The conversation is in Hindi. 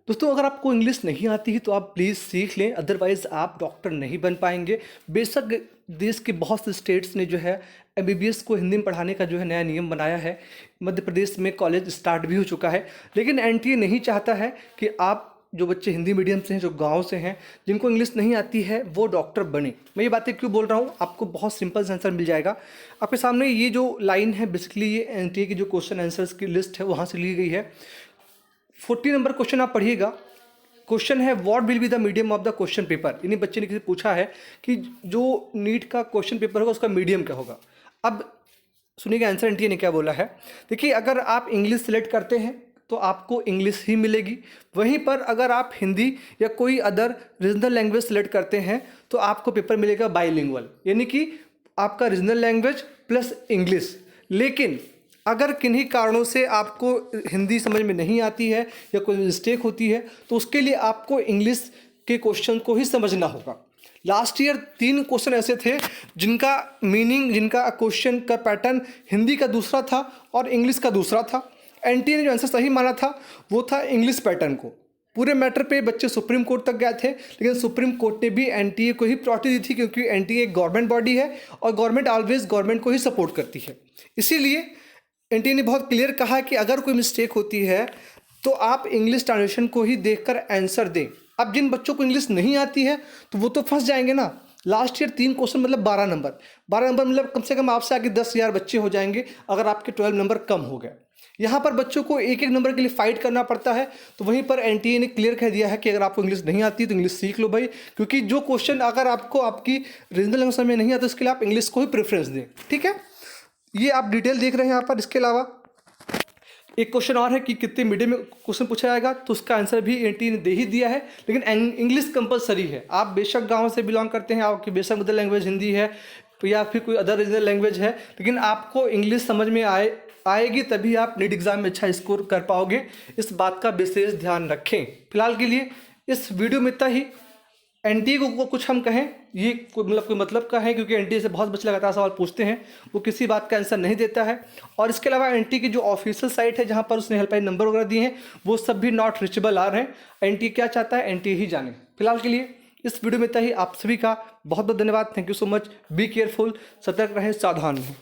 दोस्तों अगर आपको इंग्लिश नहीं आती है तो आप प्लीज़ सीख लें, अदरवाइज़ आप डॉक्टर नहीं बन पाएंगे। बेशक देश के बहुत से स्टेट्स ने जो है एमबीबीएस को हिंदी में पढ़ाने का जो है नया नियम बनाया है। मध्य प्रदेश में कॉलेज स्टार्ट भी हो चुका है, लेकिन एनटीए नहीं चाहता है कि आप जो बच्चे हिंदी मीडियम से हैं, जो गांव से हैं, जिनको इंग्लिश नहीं आती है, वो डॉक्टर बने। मैं ये बातें क्यों बोल रहा हूँ, आपको बहुत सिंपल आंसर मिल जाएगा। आपके सामने ये जो लाइन है, बेसिकली ये एनटीए की जो क्वेश्चन आंसर्स की लिस्ट है वहाँ से ली गई है। 40 नंबर क्वेश्चन आप पढ़िएगा। क्वेश्चन है what will be the medium of the question paper. इन्हीं बच्चे ने किसी पूछा है कि जो नीट का क्वेश्चन पेपर होगा उसका मीडियम क्या होगा। अब सुनिएगा आंसर एनटीए ने क्या बोला है। देखिए, अगर आप इंग्लिश सेलेक्ट करते हैं तो आपको इंग्लिश ही मिलेगी। वहीं पर अगर आप हिंदी या कोई अदर रीजनल लैंग्वेज सेलेक्ट करते हैं तो आपको पेपर मिलेगा बाइलिंगुअल, यानी कि आपका रीजनल लैंग्वेज प्लस इंग्लिश। लेकिन अगर किन्हीं कारणों से आपको हिंदी समझ में नहीं आती है या कोई मिस्टेक होती है तो उसके लिए आपको इंग्लिश के क्वेश्चन को ही समझना होगा। लास्ट ईयर 3 क्वेश्चन ऐसे थे जिनका मीनिंग, जिनका क्वेश्चन का पैटर्न हिंदी का दूसरा था और इंग्लिश का दूसरा था। एनटीए ने जो आंसर सही माना था वो था इंग्लिश पैटर्न को। पूरे मैटर पे बच्चे सुप्रीम कोर्ट तक गए थे, लेकिन सुप्रीम कोर्ट ने भी एनटीए को ही प्रायोरिटी दी थी, क्योंकि एनटीए एक गवर्नमेंट बॉडी है और गवर्नमेंट ऑलवेज गवर्नमेंट को ही सपोर्ट करती है। इसीलिए एनटीए ने बहुत क्लियर कहा कि अगर कोई मिस्टेक होती है तो आप इंग्लिश ट्रांसलेशन को ही देखकर आंसर दें। अब जिन बच्चों को इंग्लिश नहीं आती है तो वो तो फंस जाएंगे ना। लास्ट ईयर 3 क्वेश्चन मतलब 12 नंबर, 12 नंबर मतलब कम से कम आपसे आगे 10,000 बच्चे हो जाएंगे अगर आपके 12 नंबर कम हो गए। यहाँ पर बच्चों को एक एक नंबर के लिए फाइट करना पड़ता है। तो वहीं पर एनटीए ने क्लियर कह दिया है कि अगर आपको इंग्लिश नहीं आती तो इंग्लिश सीख लो भाई, क्योंकि जो क्वेश्चन अगर आपको आपकी रीजनल लैंग्वेज में नहीं आता उसके लिए आप इंग्लिश को ही प्रेफरेंस दें। ठीक है, ये आप डिटेल देख रहे हैं यहाँ पर। इसके अलावा एक क्वेश्चन और है कि कितने मीडियम में क्वेश्चन पूछा जाएगा, तो उसका आंसर भी एनटीए ने दे ही दिया है। लेकिन इंग्लिश कंपलसरी है। आप बेशक गांव से बिलोंग करते हैं, आपकी बेशक मदर लैंग्वेज हिंदी है या फिर कोई अदर रीजनल लैंग्वेज है, लेकिन आपको इंग्लिश समझ में आएगी तभी आप नीट एग्जाम में अच्छा स्कोर कर पाओगे। इस बात का विशेष ध्यान रखें। फिलहाल के लिए इस वीडियो में इतना ही। एनटीए को कुछ हम कहें ये कोई मतलब का है, क्योंकि एनटीए से बहुत बच्चे लगातार सवाल पूछते हैं, वो किसी बात का आंसर नहीं देता है। और इसके अलावा एनटीए की जो ऑफिशियल साइट है जहां पर उसने हेल्पलाइन नंबर वगैरह दिए हैं वो सब भी नॉट रीचेबल आ रहे हैं। एनटीए क्या चाहता है एनटीए ही जाने। फिलहाल के लिए इस वीडियो में इतना ही। आप सभी का बहुत बहुत धन्यवाद। Thank you so much. Be careful, सतर्क रहें, सावधान रहें।